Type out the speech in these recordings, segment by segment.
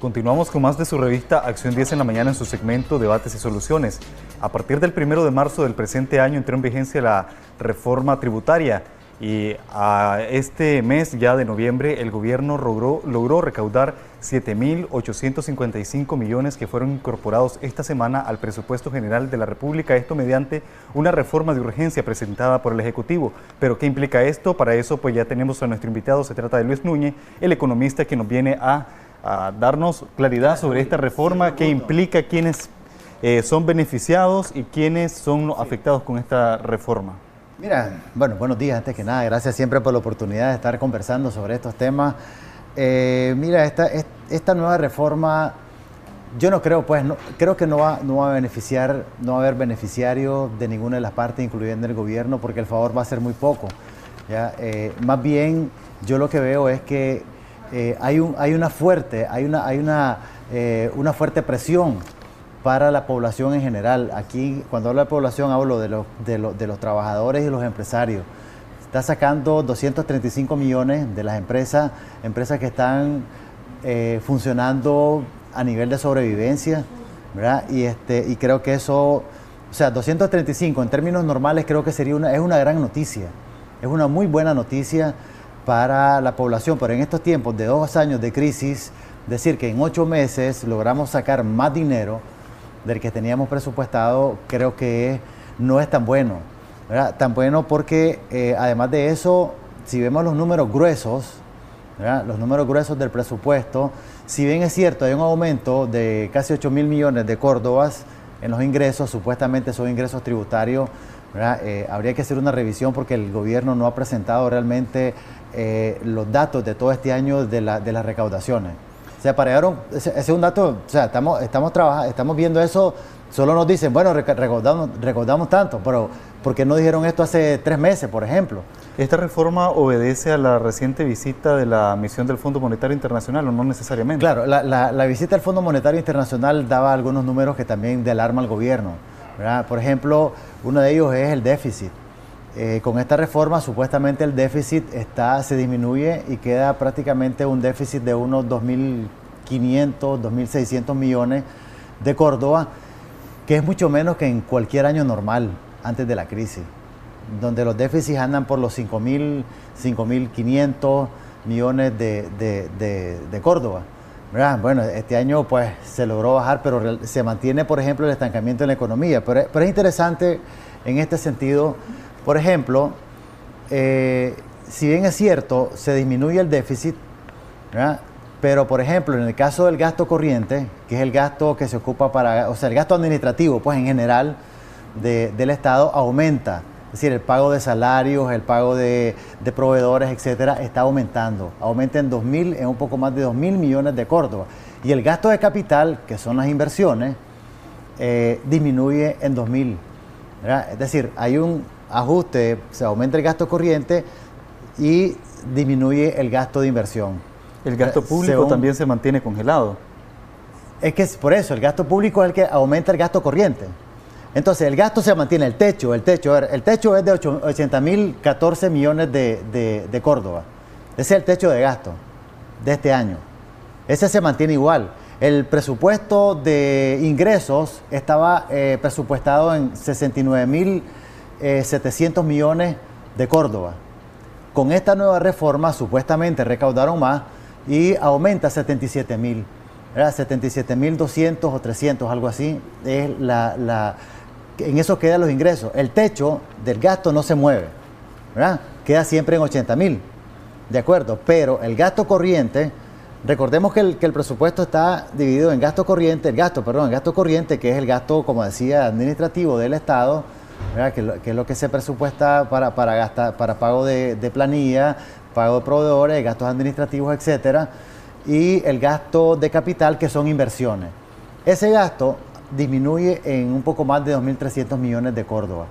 Continuamos con más de su revista Acción 10 en la mañana en su segmento Debates y Soluciones. A partir del 1 de marzo del presente año entró en vigencia la reforma tributaria y a este mes ya de noviembre el gobierno logró recaudar 7.855 millones que fueron incorporados esta semana al presupuesto general de la República, esto mediante una reforma de urgencia presentada por el Ejecutivo. ¿Pero qué implica esto? Para eso pues ya tenemos a nuestro invitado, se trata de Luis Núñez, el economista que nos viene a darnos claridad sobre esta reforma, qué implica, quiénes son beneficiados y quiénes son los afectados con esta reforma. Mira, bueno, buenos días antes que nada, gracias siempre por la oportunidad de estar conversando sobre estos temas. Mira, esta nueva reforma, yo no creo, creo que no va a beneficiar, no va a haber beneficiarios de ninguna de las partes, incluyendo el gobierno, porque el favor va a ser muy poco, ¿ya? Más bien, yo lo que veo es que hay una fuerte presión para la población en general. Aquí, cuando hablo de población, hablo de los trabajadores y los empresarios. Está sacando 235 millones de las empresas que están funcionando a nivel de sobrevivencia, ¿verdad? Y creo que eso, o sea, 235 en términos normales creo que es una gran noticia, es una muy buena noticia para la población, pero en estos tiempos de 2 años de crisis, decir que en 8 meses logramos sacar más dinero del que teníamos presupuestado, creo que no es tan bueno, ¿verdad? Tan bueno porque además de eso, si vemos los números gruesos, ¿verdad? Los números gruesos del presupuesto, si bien es cierto, hay un aumento de casi 8.000 millones de córdobas en los ingresos, supuestamente son ingresos tributarios, ¿verdad? Habría que hacer una revisión porque el gobierno no ha presentado realmente los datos de todo este año de las recaudaciones. O sea, ese es un dato, o sea, estamos viendo eso, solo nos dicen, bueno, recaudamos tanto, pero ¿por qué no dijeron esto hace 3 meses, por ejemplo? ¿Esta reforma obedece a la reciente visita de la misión del Fondo Monetario Internacional o no necesariamente? Claro, la visita del Fondo Monetario Internacional daba algunos números que también de alarma al gobierno, ¿verdad? Por ejemplo, uno de ellos es el déficit. Con esta reforma supuestamente el déficit se disminuye y queda prácticamente un déficit de unos 2.500, 2.600 millones de Córdoba, que es mucho menos que en cualquier año normal antes de la crisis, donde los déficits andan por los 5.500 millones de Córdoba, ¿verdad? Bueno, este año pues se logró bajar, pero se mantiene, por ejemplo, el estancamiento en la economía. Pero es interesante en este sentido. Por ejemplo, si bien es cierto, se disminuye el déficit, ¿verdad? Pero por ejemplo, en el caso del gasto corriente, que es el gasto que se ocupa o sea, el gasto administrativo, pues en general del Estado aumenta. Es decir, el pago de salarios, el pago de proveedores, etcétera, está aumentando. Aumenta en un poco más de 2.000 millones de Córdoba. Y el gasto de capital, que son las inversiones, disminuye en 2.000, ¿verdad? Es decir, hay un ajuste, se aumenta el gasto corriente y disminuye el gasto de inversión. El gasto público también se mantiene congelado. Es que por eso, el gasto público es el que aumenta el gasto corriente. Entonces, el gasto se mantiene, el techo es de 80.014 millones de Córdoba. Ese es el techo de gasto de este año. Ese se mantiene igual. El presupuesto de ingresos estaba presupuestado en 69.700 millones de Córdoba. Con esta nueva reforma supuestamente recaudaron más y aumenta a 77.000, ¿verdad? 77.200 o 300, algo así. En eso quedan los ingresos. El techo del gasto no se mueve, ¿verdad? Queda siempre en 80.000, ¿de acuerdo? Pero el gasto corriente, recordemos que el presupuesto está dividido en gasto corriente, el gasto corriente, que es el gasto, como decía, administrativo del Estado, ¿verdad? Que es lo que se presupuesta para gastar, para pago de planilla, pago de proveedores, gastos administrativos, etcétera, y el gasto de capital, que son inversiones. Ese gasto disminuye en un poco más de 2.300 millones de Córdoba,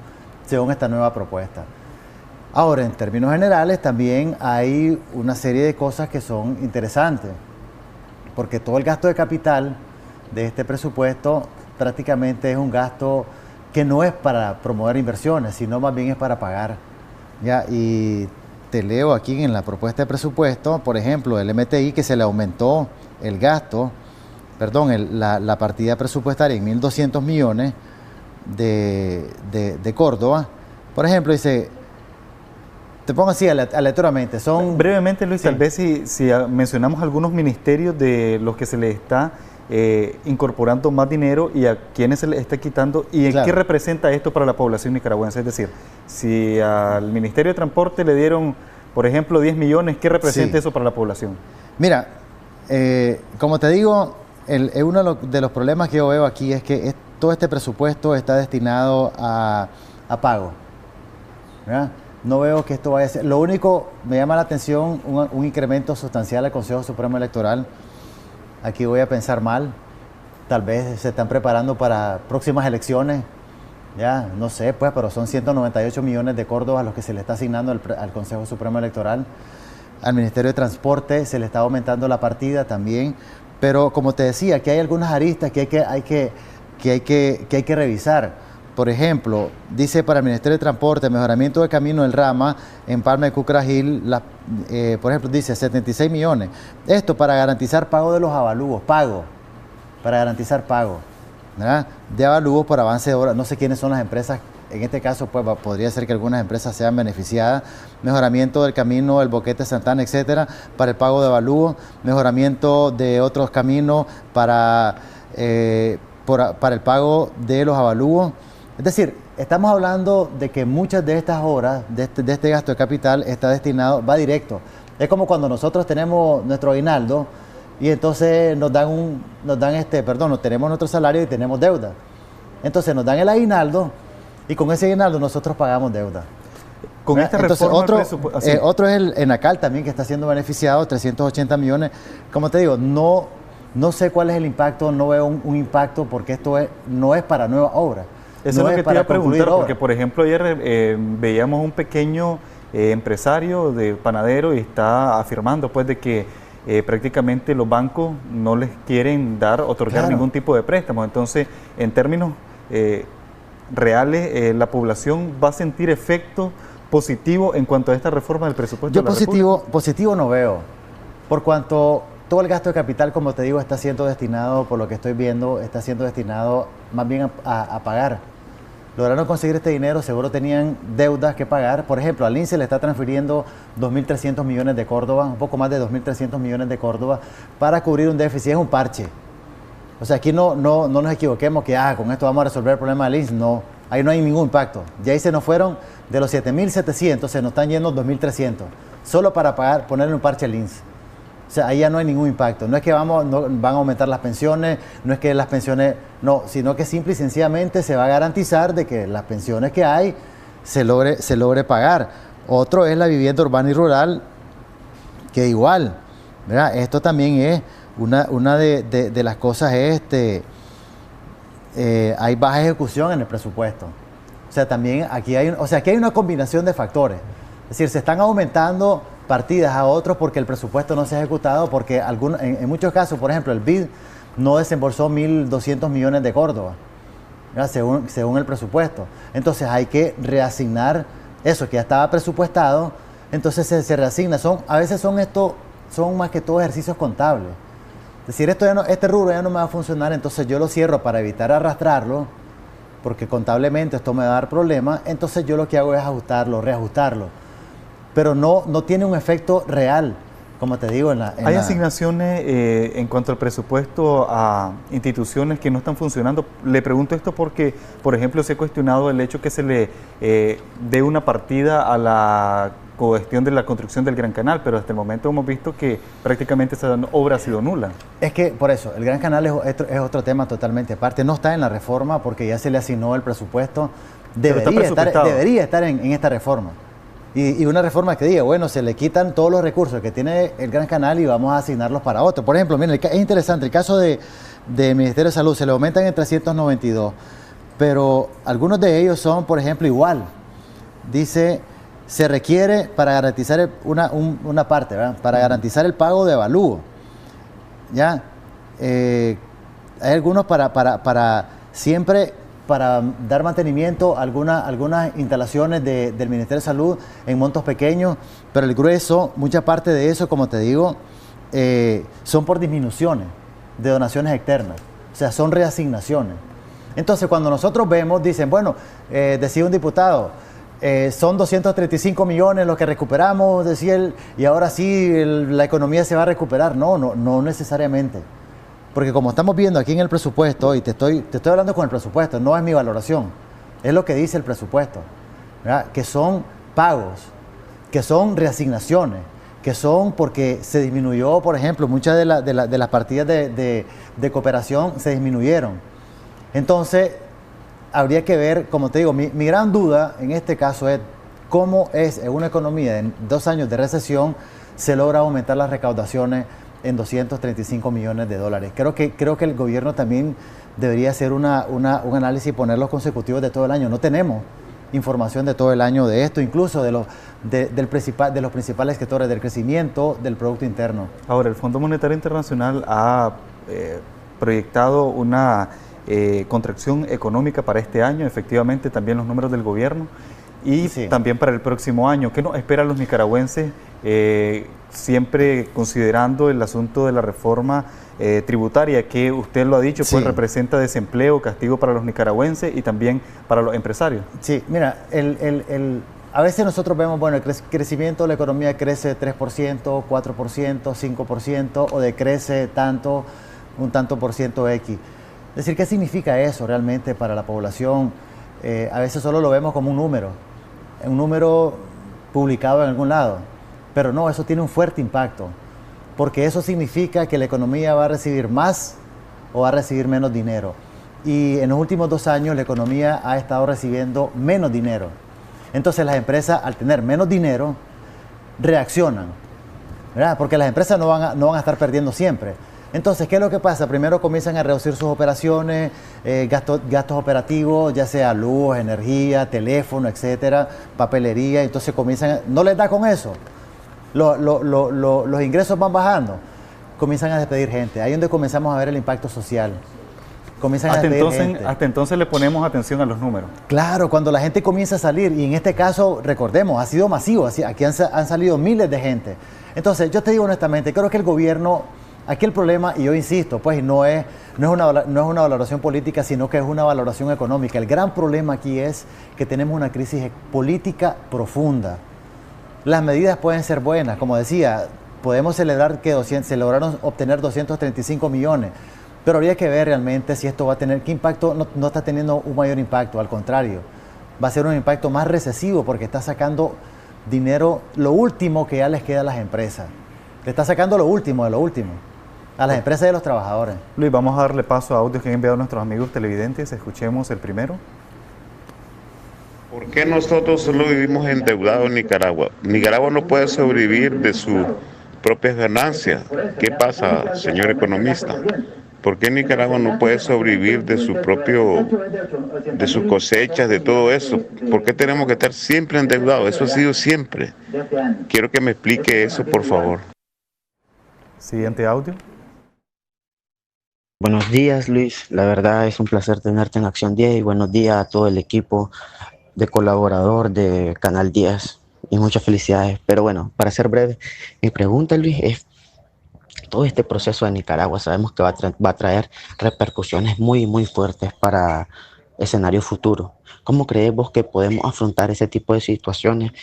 según esta nueva propuesta. Ahora, en términos generales, también hay una serie de cosas que son interesantes, porque todo el gasto de capital de este presupuesto prácticamente es un gasto que no es para promover inversiones, sino más bien es para pagar, ¿ya? Y te leo aquí en la propuesta de presupuesto, por ejemplo, el MTI, que se le aumentó el gasto la partida presupuestaria en 1.200 millones de Córdoba. Por ejemplo, dice, te pongo así aleatoriamente, son... Brevemente, Luis, sí. Tal vez si mencionamos algunos ministerios de los que se les está incorporando más dinero y a quienes se les está quitando, y Claro. qué representa esto para la población nicaragüense. Es decir, si al Ministerio de Transporte le dieron, por ejemplo, 10 millones, ¿qué representa eso para la población? Mira, como te digo, uno de los problemas que yo veo aquí es que todo este presupuesto está destinado a pago, ¿verdad? No veo que esto vaya a ser... Lo único, me llama la atención un incremento sustancial al Consejo Supremo Electoral. Aquí voy a pensar mal. Tal vez se están preparando para próximas elecciones. Ya, no sé, pues, pero son 198 millones de Córdoba los que se le está asignando al Consejo Supremo Electoral. Al Ministerio de Transporte se le está aumentando la partida también. Pero como te decía, aquí hay algunas aristas que hay que revisar. Por ejemplo, dice para el Ministerio de Transporte, mejoramiento de camino del Rama en Palma de Cucragil, por ejemplo, dice 76 millones. Esto para garantizar pago de los avalúos, para garantizar pago, ¿verdad? De avalúos por avance de obra. No sé quiénes son las empresas, en este caso pues podría ser que algunas empresas sean beneficiadas. Mejoramiento del camino del Boquete Santana, etcétera, para el pago de avalúos. Mejoramiento de otros caminos para el pago de los avalúos. Es decir, estamos hablando de que muchas de estas obras, de este gasto de capital, está destinado, va directo. Es como cuando nosotros tenemos nuestro aguinaldo y entonces tenemos nuestro salario y tenemos deuda. Entonces nos dan el aguinaldo y con ese aguinaldo nosotros pagamos deuda. Con esta reforma... Otro es el ENACAL también, que está siendo beneficiado, 380 millones. Como te digo, no sé cuál es el impacto, no veo un impacto porque esto no es para nueva obra. Eso es lo que te iba a preguntar, porque por ejemplo ayer veíamos un pequeño empresario de panadero y está afirmando pues de que prácticamente los bancos no les quieren otorgar ningún tipo de préstamo. Entonces, en términos reales, la población va a sentir efecto positivo en cuanto a esta reforma del presupuesto Yo de la República. positivo no veo, por cuanto todo el gasto de capital, como te digo, está siendo destinado, por lo que estoy viendo, está siendo destinado más bien a pagar. Lograron conseguir este dinero, seguro tenían deudas que pagar. Por ejemplo, al INSE le está transfiriendo 2.300 millones de Córdoba, un poco más de 2.300 millones de Córdoba, para cubrir un déficit. Es un parche. O sea, aquí no nos equivoquemos que con esto vamos a resolver el problema del INSE. No, ahí no hay ningún impacto. Ya ahí se nos fueron de los 7.700, se nos están yendo 2.300, solo para ponerle un parche al INSE. O sea, ahí ya no hay ningún impacto. No es que van a aumentar las pensiones, no es que las pensiones, no, sino que simple y sencillamente se va a garantizar de que las pensiones que hay se logre pagar. Otro es la vivienda urbana y rural, que igual, ¿verdad? Esto también es una de las cosas, hay baja ejecución en el presupuesto. O sea, también aquí hay una combinación de factores. Es decir, se están aumentando partidas a otros porque el presupuesto no se ha ejecutado, porque en muchos casos, por ejemplo, el BID no desembolsó 1.200 millones de Córdoba, según el presupuesto. Entonces hay que reasignar eso que ya estaba presupuestado, entonces se reasigna. A veces son más que todo ejercicios contables. Es decir, este rubro ya no me va a funcionar, entonces yo lo cierro para evitar arrastrarlo, porque contablemente esto me va a dar problemas, entonces yo lo que hago es reajustarlo. Pero no tiene un efecto real, como te digo. ¿Hay asignaciones en cuanto al presupuesto a instituciones que no están funcionando? Le pregunto esto porque, por ejemplo, se ha cuestionado el hecho que se le dé una partida a la cuestión de la construcción del Gran Canal, pero hasta el momento hemos visto que prácticamente esa obra ha sido nula. Es que, por eso, el Gran Canal es otro tema totalmente aparte. No está en la reforma porque ya se le asignó el presupuesto. Debería estar en esta reforma. Y una reforma que diga, bueno, se le quitan todos los recursos que tiene el Gran Canal y vamos a asignarlos para otro. Por ejemplo, miren, es interesante, el caso del Ministerio de Salud, se le aumentan en 392, pero algunos de ellos son, por ejemplo, igual. Dice, se requiere para garantizar una parte, ¿verdad? Para garantizar el pago de avalúo. ¿Ya? Hay algunos para siempre... para dar mantenimiento a algunas instalaciones del Ministerio de Salud en montos pequeños, pero el grueso, mucha parte de eso, como te digo, son por disminuciones. de donaciones externas. O sea, son reasignaciones. Entonces, cuando nosotros vemos, dicen, bueno, decía un diputado, son 235 millones los que recuperamos, decía él, y ahora sí la economía se va a recuperar. No necesariamente. Porque como estamos viendo aquí en el presupuesto, y te estoy hablando con el presupuesto, no es mi valoración, es lo que dice el presupuesto, ¿verdad? Que son pagos, que son reasignaciones, que son porque se disminuyó, por ejemplo, muchas de las partidas de cooperación se disminuyeron. Entonces, habría que ver, como te digo, mi gran duda en este caso es cómo es en una economía en 2 años de recesión se logra aumentar las recaudaciones en 235 millones de dólares. Creo que el gobierno también debería hacer un análisis y poner los consecutivos de todo el año. No tenemos información de todo el año de esto, incluso de los principales sectores del crecimiento del Producto Interno. Ahora, el Fondo Monetario Internacional ha proyectado una contracción económica para este año, efectivamente también los números del gobierno, y sí, también para el próximo año. ¿Qué nos esperan los nicaragüenses, siempre considerando el asunto de la reforma tributaria, que usted lo ha dicho, pues sí, representa desempleo, castigo para los nicaragüenses y también para los empresarios? Sí, mira, a veces nosotros vemos, bueno, el crecimiento de la economía crece 3%, 4%, 5%, o decrece tanto, un tanto por ciento X. Es decir, ¿qué significa eso realmente para la población? A veces solo lo vemos como un número publicado en algún lado, pero no, eso tiene un fuerte impacto, porque eso significa que la economía va a recibir más o va a recibir menos dinero. Y en los últimos 2 años la economía ha estado recibiendo menos dinero. Entonces las empresas, al tener menos dinero, reaccionan, ¿verdad? Porque las empresas no van a estar perdiendo siempre. Entonces, ¿qué es lo que pasa? Primero comienzan a reducir sus operaciones, gastos operativos, ya sea luz, energía, teléfono, etcétera, papelería. Entonces no les da con eso. Los ingresos van bajando, comienzan a despedir gente. Ahí es donde comenzamos a ver el impacto social. Comienzan a despedir gente. Hasta entonces le ponemos atención a los números. Claro, cuando la gente comienza a salir, y en este caso, recordemos, ha sido masivo, aquí han salido miles de gente. Entonces, yo te digo honestamente, creo que el gobierno, aquí el problema, y yo insisto, pues no es una valoración política, sino que es una valoración económica. El gran problema aquí es que tenemos una crisis política profunda. Las medidas pueden ser buenas, como decía, podemos celebrar que se lograron obtener 235 millones, pero habría que ver realmente si esto va a tener, qué impacto. No está teniendo un mayor impacto, al contrario, va a ser un impacto más recesivo porque está sacando dinero, lo último que ya les queda a las empresas. Le está sacando lo último de lo último a las empresas y a los trabajadores. Luis, vamos a darle paso a audios que han enviado nuestros amigos televidentes. Escuchemos el primero. ¿Por qué nosotros solo vivimos endeudados en Nicaragua? Nicaragua no puede sobrevivir de sus propias ganancias. ¿Qué pasa, señor economista? ¿Por qué Nicaragua no puede sobrevivir de sus cosechas, de todo eso? ¿Por qué tenemos que estar siempre endeudados? Eso ha sido siempre. Quiero que me explique eso, por favor. Siguiente audio. Buenos días, Luis. La verdad es un placer tenerte en Acción 10 y buenos días a todo el equipo de colaborador de Canal 10 y muchas felicidades. Pero bueno, para ser breve, mi pregunta, Luis, es todo este proceso de Nicaragua. Sabemos que va a traer repercusiones muy, muy fuertes para escenario futuro. ¿Cómo crees vos que podemos afrontar ese tipo de situaciones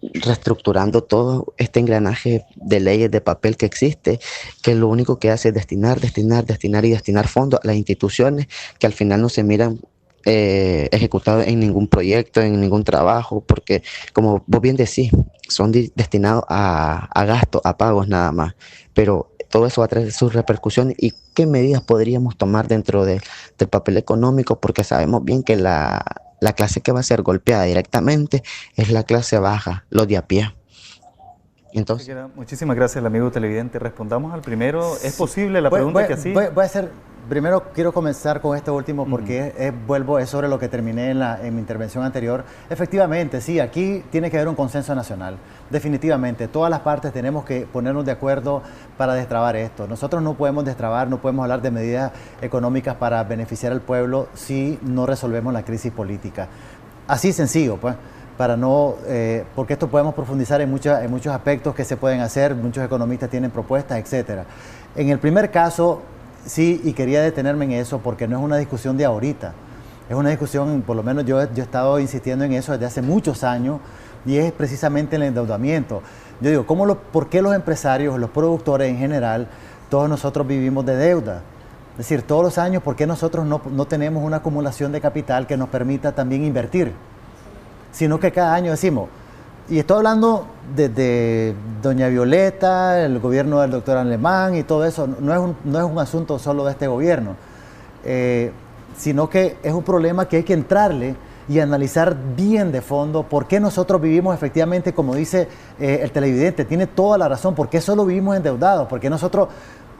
reestructurando todo este engranaje de leyes de papel que existe, que lo único que hace es destinar fondos a las instituciones que al final no se miran ejecutados en ningún proyecto, en ningún trabajo, porque como vos bien decís, son destinados a gastos, a pagos nada más, pero todo eso va a traer sus repercusiones y qué medidas podríamos tomar dentro del papel económico, porque sabemos bien que la clase que va a ser golpeada directamente es la clase baja, los de a pie. Entonces, muchísimas gracias al amigo televidente. Respondamos al primero. ¿Es posible la pregunta que así? Voy a hacer, primero quiero comenzar con este último porque es sobre lo que terminé en mi intervención anterior. Efectivamente, sí, aquí tiene que haber un consenso nacional. Definitivamente, todas las partes tenemos que ponernos de acuerdo para destrabar esto. Nosotros no podemos destrabar, no podemos hablar de medidas económicas para beneficiar al pueblo si no resolvemos la crisis política. Así sencillo, pues. Para no, porque esto podemos profundizar en muchos aspectos que se pueden hacer, muchos economistas tienen propuestas, etcétera. En el primer caso, Sí, y quería detenerme en eso porque no es una discusión de ahorita. Es una discusión, por lo menos yo he estado insistiendo en eso desde hace muchos años, y es precisamente el endeudamiento. Yo digo, ¿por qué los empresarios, los productores en general, todos nosotros vivimos de deuda? Es decir, todos los años, ¿por qué nosotros no tenemos una acumulación de capital que nos permita también invertir? Sino que cada año decimos, y estoy hablando de doña Violeta, el gobierno del doctor Alemán y todo eso, no es un asunto solo de este gobierno, sino que es un problema que hay que entrarle y analizar bien de fondo por qué nosotros vivimos efectivamente, como dice el televidente, tiene toda la razón, por qué solo vivimos endeudados, porque nosotros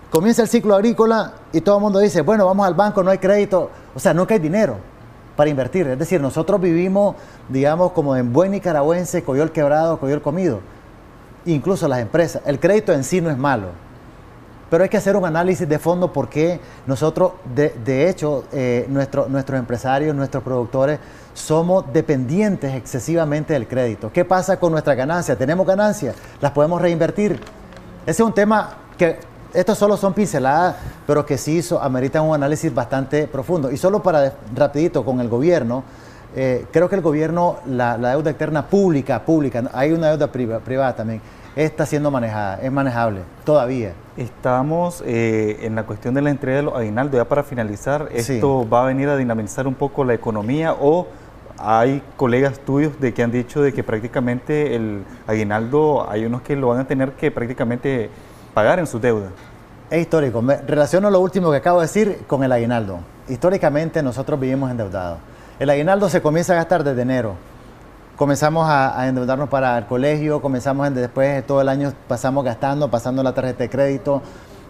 comienza el ciclo agrícola y todo el mundo dice, bueno, vamos al banco, no hay crédito, o sea, no hay dinero para invertir. Es decir, nosotros vivimos, digamos, como en buen nicaragüense, coyol quebrado, coyol comido. Incluso las empresas. El crédito en sí no es malo, pero hay que hacer un análisis de fondo porque nosotros, de hecho, nuestros empresarios, nuestros productores, somos dependientes excesivamente del crédito. ¿Qué pasa con nuestras ganancias? ¿Tenemos ganancias? ¿Las podemos reinvertir? Ese es un tema que, estos solo son pinceladas, pero que sí ameritan un análisis bastante profundo. Y solo para rapidito con el gobierno, creo que el gobierno, la deuda externa pública, hay una deuda privada también, está siendo manejada, es manejable todavía. Estamos en la cuestión de la entrega de los aguinaldos. Ya para finalizar, ¿esto va a venir a dinamizar un poco la economía o hay colegas tuyos que han dicho de que prácticamente el aguinaldo, hay unos que lo van a tener que prácticamente pagar en su deuda? Es histórico. Me relaciono lo último que acabo de decir con el aguinaldo. Históricamente nosotros vivimos endeudados. El aguinaldo se comienza a gastar desde enero. Comenzamos a endeudarnos para el colegio, después todo el año pasando la tarjeta de crédito.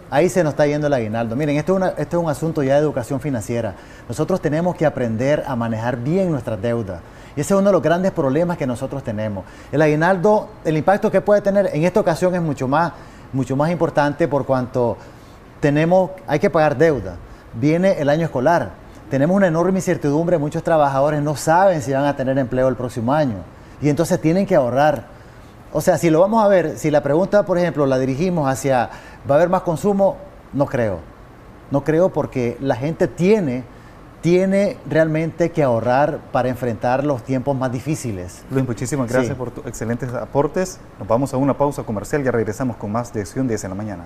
Ahí se nos está yendo el aguinaldo. Miren, esto es un asunto ya de educación financiera. Nosotros tenemos que aprender a manejar bien nuestras deudas. Y ese es uno de los grandes problemas que nosotros tenemos. El aguinaldo, el impacto que puede tener en esta ocasión es mucho más importante por cuanto hay que pagar deuda. Viene el año escolar. Tenemos una enorme incertidumbre, muchos trabajadores no saben si van a tener empleo el próximo año y entonces tienen que ahorrar. O sea, si lo vamos a ver, si la pregunta, por ejemplo, la dirigimos hacia ¿va a haber más consumo? No creo. No creo porque la gente tiene realmente que ahorrar para enfrentar los tiempos más difíciles. Luis, muchísimas gracias por tus excelentes aportes. Nos vamos a una pausa comercial y ya regresamos con más de Acción 10 en la mañana.